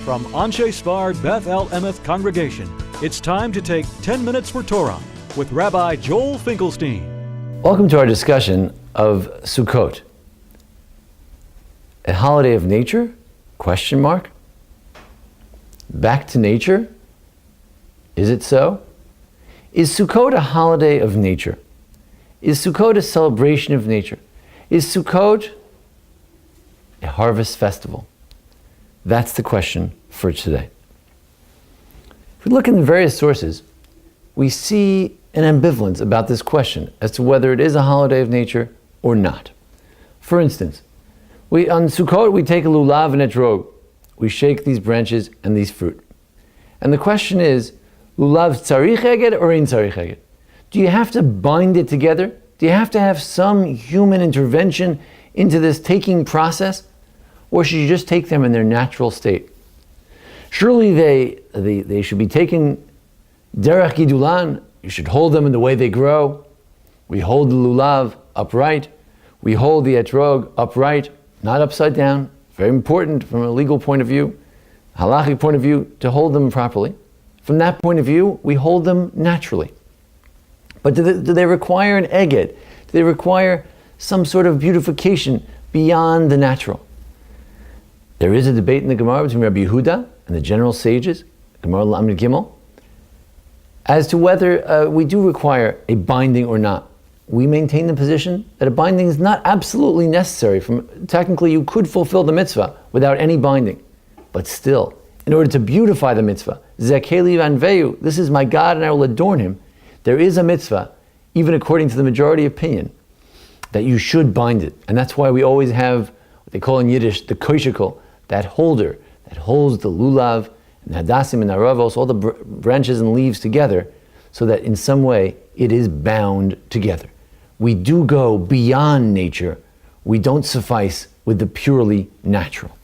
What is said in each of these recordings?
From Anshe Sfard Beth El Emeth Congregation, it's time to take 10 Minutes for Torah with Rabbi Joel Finkelstein. Welcome to our discussion of Sukkot. A holiday of nature? Question mark. Back to nature? Is it so? Is Sukkot a holiday of nature? Is Sukkot a celebration of nature? Is Sukkot a harvest festival? That's the question for today. If we look in the various sources, we see an ambivalence about this question as to whether it is a holiday of nature or not. For instance, on Sukkot we take a lulav and etrog. We shake these branches and these fruit. And the question is, lulav tzarich eged or ein tzarich eged? Do you have to bind it together? Do you have to have some human intervention into this taking process? Or should you just take them in their natural state? Surely they should be taken derech gidulan. You should hold them in the way they grow. We hold the lulav upright. We hold the etrog upright, not upside down. Very important from a legal point of view, halachic point of view, to hold them properly. From that point of view, we hold them naturally. But do they require an eged? Do they require some sort of beautification beyond the natural? There is a debate in the Gemara between Rabbi Yehuda and the general sages, Gemara Lamed Gimel, as to whether we do require a binding or not. We maintain the position that a binding is not absolutely necessary. Technically, you could fulfill the mitzvah without any binding. But still, in order to beautify the mitzvah, Zekeli vanveyu, this is my God and I will adorn him, there is a mitzvah, even according to the majority opinion, that you should bind it. And that's why we always have what they call in Yiddish the koishikel, that holder that holds the lulav and the hadassim and aravos, all the branches and leaves together, so that in some way it is bound together. We do go beyond nature. We don't suffice with the purely natural.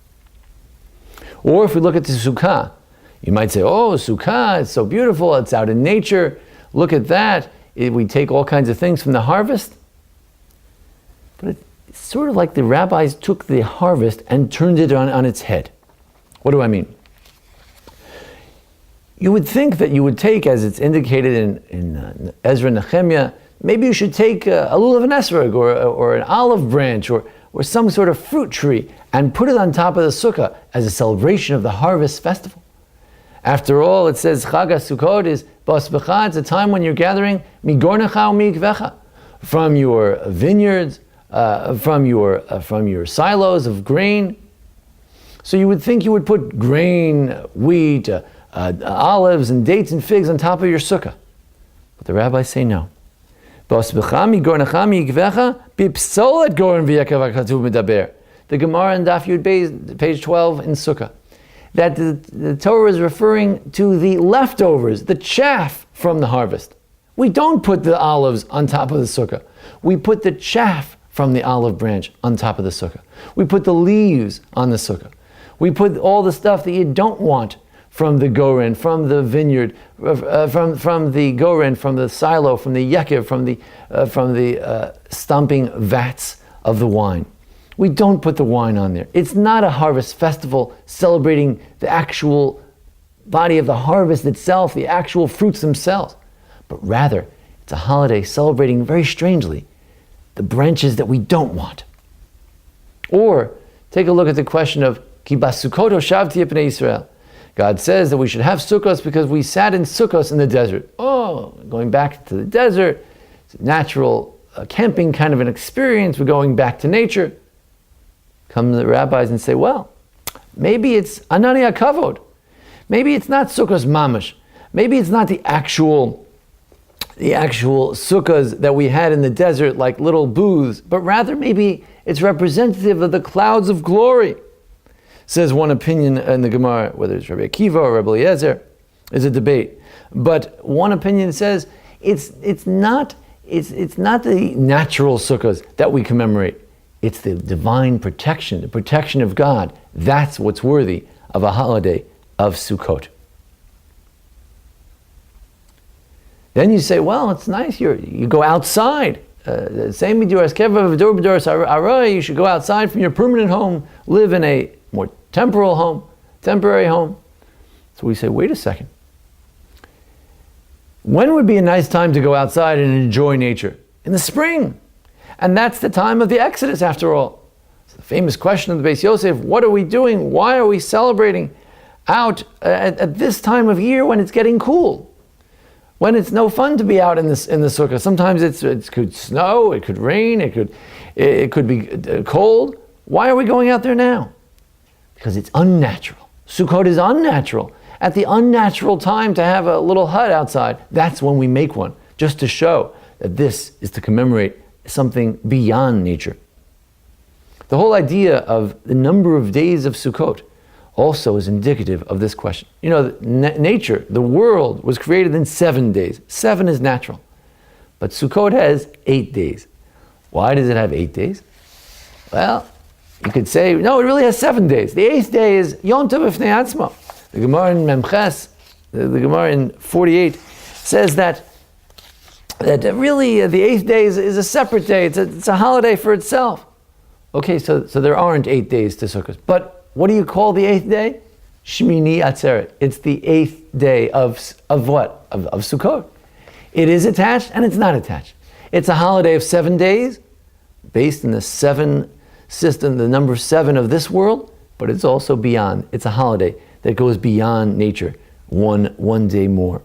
Or if we look at the sukkah, you might say, oh, sukkah, it's so beautiful, it's out in nature, look at that, we take all kinds of things from the harvest. But it's sort of like the rabbis took the harvest and turned it on its head. What do I mean? You would think that you would take, as it's indicated in Ezra and Nehemiah, maybe you should take a lulav and esrog or an olive branch or some sort of fruit tree and put it on top of the sukkah as a celebration of the harvest festival. After all, it says Chag HaSukkot is Basbecha, it's a time when you're gathering migornecha u'mikvecha, from your vineyards, from your silos of grain. So you would think you would put grain, wheat, olives and dates and figs on top of your sukkah. But the rabbis say no. The Gemara in Daf Yud Beis, page 12 in Sukkah, that the Torah is referring to the leftovers, the chaff from the harvest. We don't put the olives on top of the sukkah. We put the chaff from the olive branch on top of the sukkah. We put the leaves on the sukkah. We put all the stuff that you don't want from the goren, from the vineyard, from the goren, from the silo, from the yekev, from the stomping vats of the wine. We don't put the wine on there. It's not a harvest festival celebrating the actual body of the harvest itself, the actual fruits themselves, but rather it's a holiday celebrating, very strangely, the branches that we don't want. Or take a look at the question of Ki basukot hoshavti epnei Yisrael. God says that we should have sukkos because we sat in sukkos in the desert. Oh, going back to the desert, it's a natural camping kind of an experience. We're going back to nature. Come the rabbis and say, well, maybe it's anani hakavod. Maybe it's not sukkos mamash. Maybe it's not the actual sukkahs that we had in the desert, like little booths, but rather maybe it's representative of the clouds of glory. Says one opinion in the Gemara, whether it's Rabbi Akiva or Rabbi Eliezer, is a debate. But one opinion says it's not the natural sukkahs that we commemorate. It's the divine protection, the protection of God. That's what's worthy of a holiday of Sukkot. Then you say, well, it's nice, you go outside. Same you should go outside from your permanent home, live in a more temporal home. temporary home. So we say, wait a second. When would be a nice time to go outside and enjoy nature? In the spring. And that's the time of the Exodus, after all. It's the famous question of the Beis Yosef, what are we doing? Why are we celebrating out at this time of year when it's getting cool? When it's no fun to be out in the sukkah. Sometimes it could snow, it could rain, it could be cold. Why are we going out there now? Because it's unnatural. Sukkot is unnatural. At the unnatural time to have a little hut outside, that's when we make one, just to show that this is to commemorate something beyond nature. The whole idea of the number of days of Sukkot also is indicative of this question. You know, nature, the world, was created in 7 days. 7 is natural. But Sukkot has 8 days. Why does it have 8 days? Well, you could say, no, it really has 7 days. The 8th day is Yom Tov B'fnei Atzmo. The Gemara in Memphis, the Gemara in 48, says that really the 8th day is a separate day. It's a holiday for itself. Okay, so there aren't 8 days to Sukkot. But what do you call the 8th day? Shmini Atzeret. It's the 8th day of what? Of Sukkot. It is attached and it's not attached. It's a holiday of 7 days, based in the 7 system, the number 7 of this world, but it's also beyond. It's a holiday that goes beyond nature, one day more.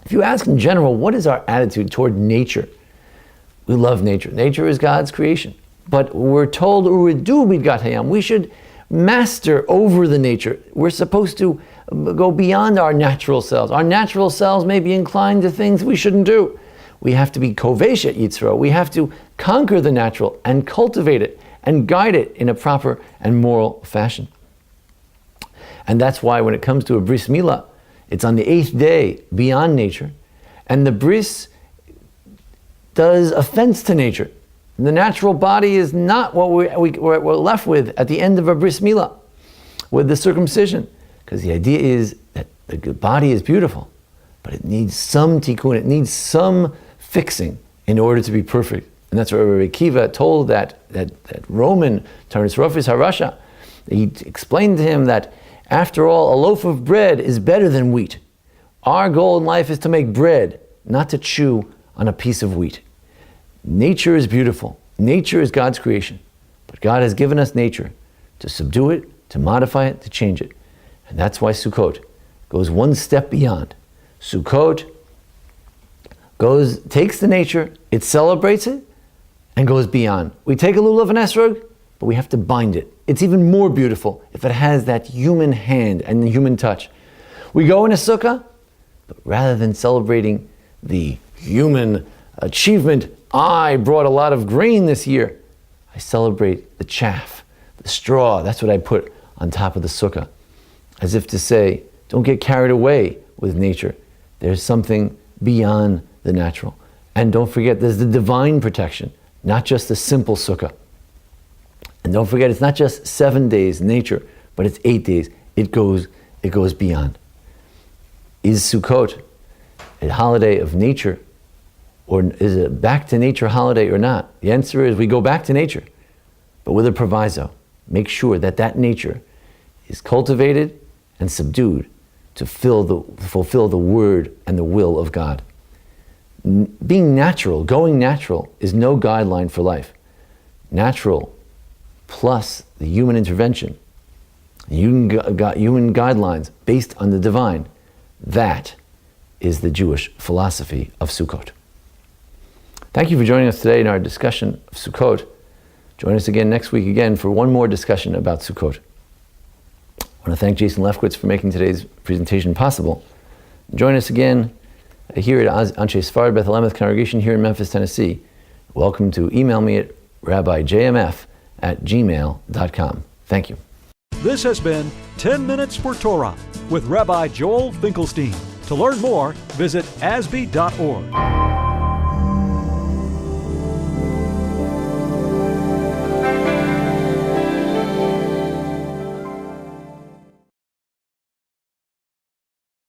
If you ask in general, what is our attitude toward nature? We love nature. Nature is God's creation. But we're told, we should master over the nature. We're supposed to go beyond our natural selves. Our natural selves may be inclined to things we shouldn't do. We have to be kovesh et yitzro. We have to conquer the natural and cultivate it and guide it in a proper and moral fashion. And that's why when it comes to a bris milah, it's on the 8th day beyond nature. And the bris does offense to nature. The natural body is not what we're left with at the end of a bris milah, with the circumcision. Because the idea is that the body is beautiful, but it needs some tikkun, it needs some fixing in order to be perfect. And that's what Rabbi Kiva told that Roman Tarnas Rofis Harasha. He explained to him that after all, a loaf of bread is better than wheat. Our goal in life is to make bread, not to chew on a piece of wheat. Nature is beautiful. Nature is God's creation. But God has given us nature to subdue it, to modify it, to change it. And that's why Sukkot goes one step beyond. Sukkot takes the nature, it celebrates it, and goes beyond. We take a lulav and esrog, but we have to bind it. It's even more beautiful if it has that human hand and the human touch. We go in a sukkah, but rather than celebrating the human achievement, I brought a lot of grain this year, I celebrate the chaff, the straw. That's what I put on top of the sukkah. As if to say, don't get carried away with nature. There's something beyond the natural. And don't forget, there's the divine protection, not just the simple sukkah. And don't forget, it's not just 7 days nature, but it's 8 days. It goes beyond. Is Sukkot a holiday of nature, or is it a back to nature holiday or not? The answer is we go back to nature, but with a proviso. Make sure that nature is cultivated and subdued to fulfill the word and the will of God. Being natural, going natural, is no guideline for life. Natural plus the human intervention, human guidelines based on the divine, that is the Jewish philosophy of Sukkot. Thank you for joining us today in our discussion of Sukkot. Join us again next week for one more discussion about Sukkot. I want to thank Jason Lefkowitz for making today's presentation possible. Join us again here at Anshe Sfard Beth El congregation here in Memphis, Tennessee. Welcome to email me at rabbijmf@gmail.com. Thank you. This has been 10 Minutes for Torah with Rabbi Joel Finkelstein. To learn more, visit ASBEE.org.